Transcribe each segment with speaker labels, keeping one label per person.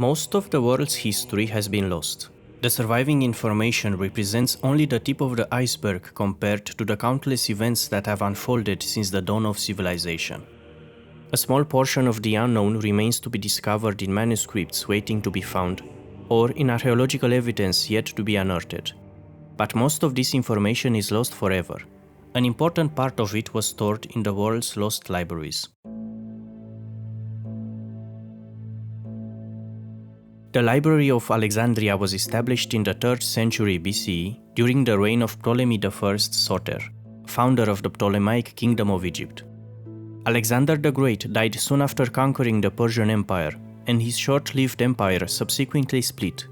Speaker 1: Most of the world's history has been lost. The surviving information represents only the tip of the iceberg compared to the countless events that have unfolded since the dawn of civilization. A small portion of the unknown remains to be discovered in manuscripts waiting to be found, or in archaeological evidence yet to be unearthed. But most of this information is lost forever. An important part of it was stored in the world's lost libraries. The Library of Alexandria was established in the 3rd century BCE during the reign of Ptolemy I Soter, founder of the Ptolemaic Kingdom of Egypt. Alexander the Great died soon after conquering the Persian Empire, and his short-lived empire subsequently split.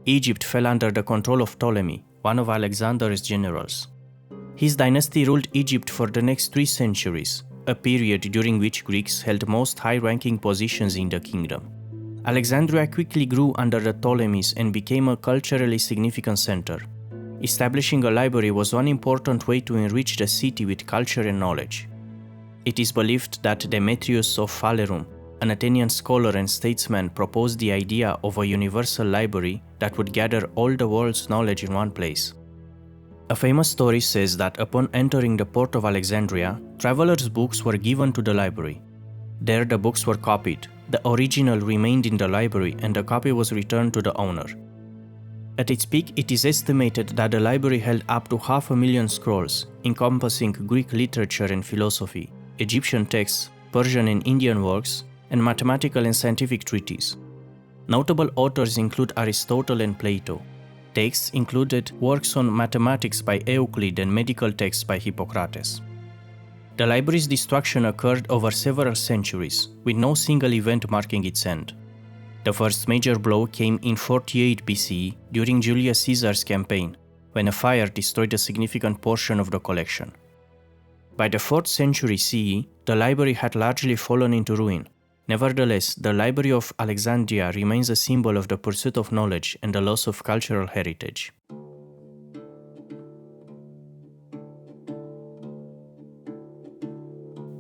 Speaker 1: Egypt fell under the control of Ptolemy, one of Alexander's generals. His dynasty ruled Egypt for the next 3 centuries, a period during which Greeks held most high-ranking positions in the kingdom. Alexandria quickly grew under the Ptolemies and became a culturally significant center. Establishing a library was one important way to enrich the city with culture and knowledge. It is believed that Demetrius of Phalerum, an Athenian scholar and statesman, proposed the idea of a universal library that would gather all the world's knowledge in one place. A famous story says that upon entering the port of Alexandria, travelers' books were given to the library. There the books were copied, the original remained in the library, and the copy was returned to the owner. At its peak, it is estimated that the library held up to 500,000 scrolls, encompassing Greek literature and philosophy, Egyptian texts, Persian and Indian works, and mathematical and scientific treatises. Notable authors include Aristotle and Plato. Texts included works on mathematics by Euclid and medical texts by Hippocrates. The library's destruction occurred over several centuries, with no single event marking its end. The first major blow came in 48 BCE during Julius Caesar's campaign, when a fire destroyed a significant portion of the collection. By the 4th century CE, the library had largely fallen into ruin. Nevertheless, the Library of Alexandria remains a symbol of the pursuit of knowledge and the loss of cultural heritage.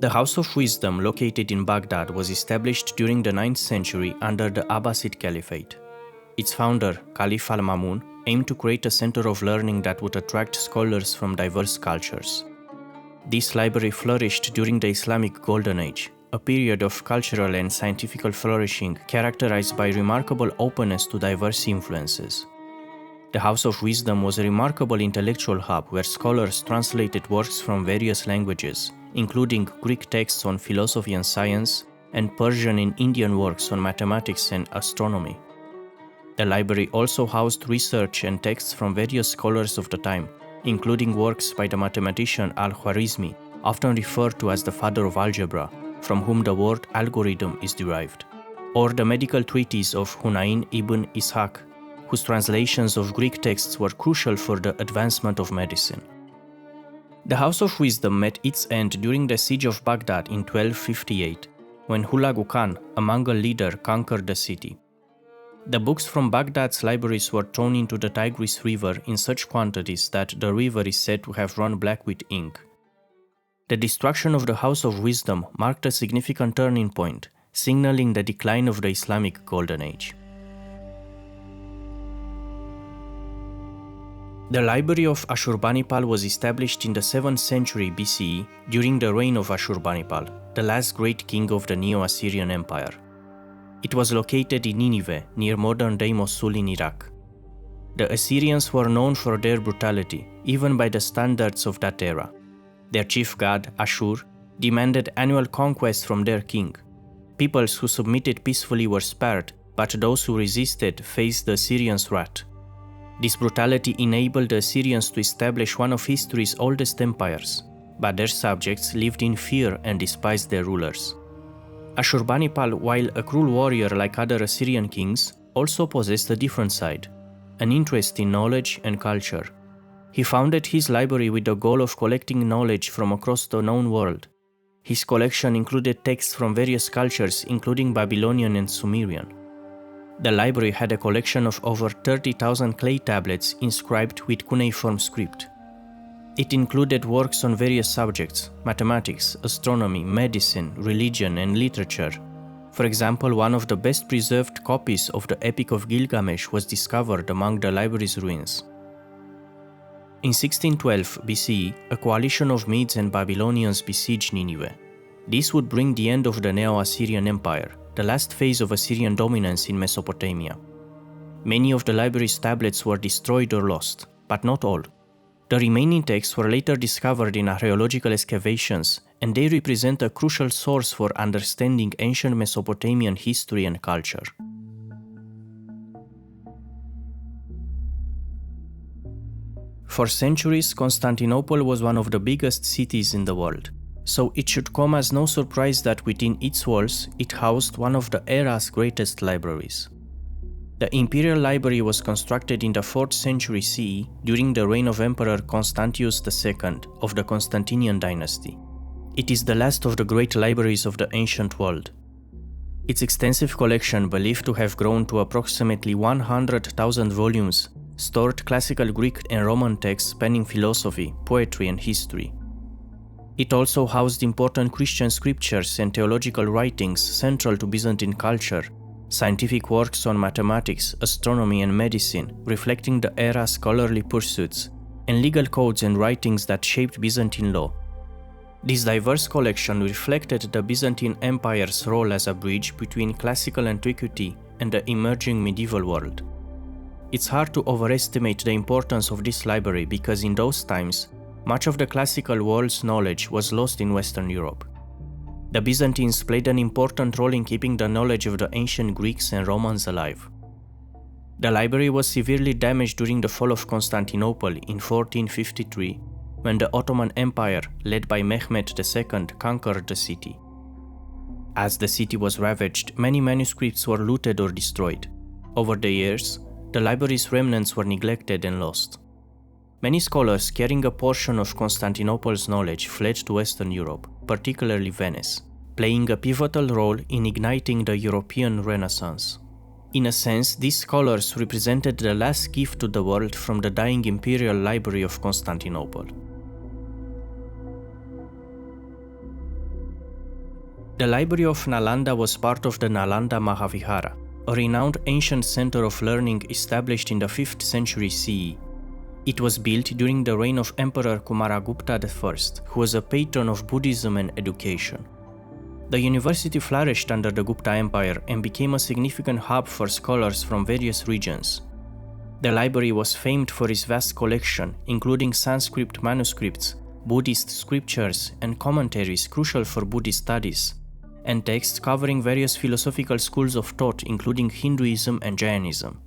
Speaker 1: The House of Wisdom, located in Baghdad, was established during the 9th century under the Abbasid Caliphate. Its founder, Caliph al-Mamun, aimed to create a center of learning that would attract scholars from diverse cultures. This library flourished during the Islamic Golden Age, a period of cultural and scientific flourishing characterized by remarkable openness to diverse influences. The House of Wisdom was a remarkable intellectual hub where scholars translated works from various languages, including Greek texts on philosophy and science, and Persian and Indian works on mathematics and astronomy. The library also housed research and texts from various scholars of the time, including works by the mathematician Al-Khwarizmi, often referred to as the father of algebra, from whom the word algorithm is derived, or the medical treatise of Hunayn ibn Ishaq, whose translations of Greek texts were crucial for the advancement of medicine. The House of Wisdom met its end during the siege of Baghdad in 1258, when Hulagu Khan, a Mongol leader, conquered the city. The books from Baghdad's libraries were thrown into the Tigris River in such quantities that the river is said to have run black with ink. The destruction of the House of Wisdom marked a significant turning point, signaling the decline of the Islamic Golden Age. The Library of Ashurbanipal was established in the 7th century BCE during the reign of Ashurbanipal, the last great king of the Neo-Assyrian Empire. It was located in Nineveh, near modern-day Mosul in Iraq. The Assyrians were known for their brutality, even by the standards of that era. Their chief god, Ashur, demanded annual conquests from their king. Peoples who submitted peacefully were spared, but those who resisted faced the Assyrians' wrath. This brutality enabled the Assyrians to establish one of history's oldest empires, but their subjects lived in fear and despised their rulers. Ashurbanipal, while a cruel warrior like other Assyrian kings, also possessed a different side, an interest in knowledge and culture. He founded his library with the goal of collecting knowledge from across the known world. His collection included texts from various cultures, including Babylonian and Sumerian. The library had a collection of over 30,000 clay tablets inscribed with cuneiform script. It included works on various subjects: mathematics, astronomy, medicine, religion, and literature, For example, one of the best preserved copies of the Epic of Gilgamesh was discovered among the library's ruins. In 1612 BCE, a coalition of Medes and Babylonians besieged Nineveh. This would bring the end of the Neo-Assyrian Empire, the last phase of Assyrian dominance in Mesopotamia. Many of the library's tablets were destroyed or lost, but not all. The remaining texts were later discovered in archaeological excavations, and they represent a crucial source for understanding ancient Mesopotamian history and culture. For centuries, Constantinople was one of the biggest cities in the world, so it should come as no surprise that within its walls it housed one of the era's greatest libraries. The Imperial Library was constructed in the 4th century CE during the reign of Emperor Constantius II of the Constantinian dynasty. It is the last of the great libraries of the ancient world. Its extensive collection, believed to have grown to approximately 100,000 volumes, stored classical Greek and Roman texts spanning philosophy, poetry, and history. It also housed important Christian scriptures and theological writings central to Byzantine culture, scientific works on mathematics, astronomy, and medicine, reflecting the era's scholarly pursuits, and legal codes and writings that shaped Byzantine law. This diverse collection reflected the Byzantine Empire's role as a bridge between classical antiquity and the emerging medieval world. It's hard to overestimate the importance of this library because in those times, much of the classical world's knowledge was lost in Western Europe. The Byzantines played an important role in keeping the knowledge of the ancient Greeks and Romans alive. The library was severely damaged during the fall of Constantinople in 1453, when the Ottoman Empire, led by Mehmed II, conquered the city. As the city was ravaged, many manuscripts were looted or destroyed. Over the years, the library's remnants were neglected and lost. Many scholars carrying a portion of Constantinople's knowledge fled to Western Europe, particularly Venice, playing a pivotal role in igniting the European Renaissance. In a sense, these scholars represented the last gift to the world from the dying Imperial Library of Constantinople. The Library of Nalanda was part of the Nalanda Mahavihara, a renowned ancient center of learning established in the 5th century CE. It was built during the reign of Emperor Kumaragupta I, who was a patron of Buddhism and education. The university flourished under the Gupta Empire and became a significant hub for scholars from various regions. The library was famed for its vast collection, including Sanskrit manuscripts, Buddhist scriptures, and commentaries crucial for Buddhist studies, and texts covering various philosophical schools of thought, including Hinduism and Jainism.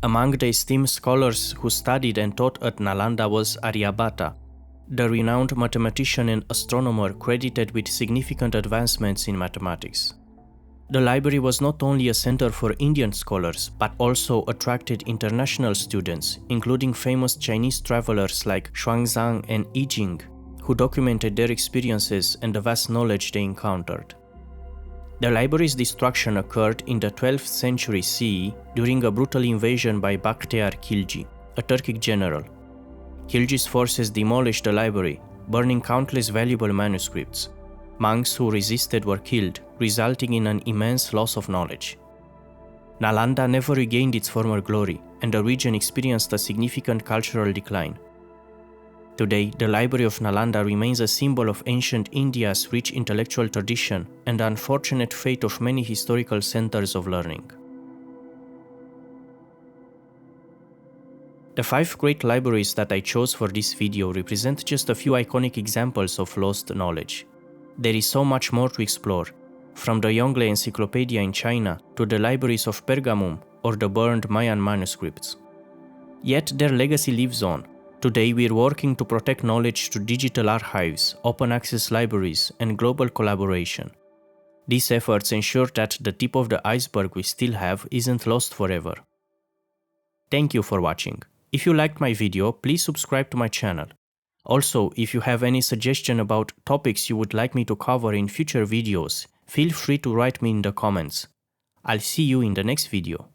Speaker 1: Among the esteemed scholars who studied and taught at Nalanda was Aryabhata, the renowned mathematician and astronomer credited with significant advancements in mathematics. The library was not only a center for Indian scholars, but also attracted international students, including famous Chinese travelers like Xuanzang and Yi Jing, who documented their experiences and the vast knowledge they encountered. The library's destruction occurred in the 12th century CE during a brutal invasion by Bakhtiar Khilji, a Turkic general. Khilji's forces demolished the library, burning countless valuable manuscripts. Monks who resisted were killed, resulting in an immense loss of knowledge. Nalanda never regained its former glory, and the region experienced a significant cultural decline. Today, the Library of Nalanda remains a symbol of ancient India's rich intellectual tradition and the unfortunate fate of many historical centers of learning. The 5 great libraries that I chose for this video represent just a few iconic examples of lost knowledge. There is so much more to explore, from the Yongle Encyclopedia in China to the libraries of Pergamum or the burned Mayan manuscripts. Yet their legacy lives on. Today we are working to protect knowledge through digital archives, open access libraries, and global collaboration. These efforts ensure that the tip of the iceberg we still have isn't lost forever. Thank you for watching. If you liked my video, please subscribe to my channel. Also, if you have any suggestion about topics you would like me to cover in future videos, feel free to write me in the comments. I'll see you in the next video.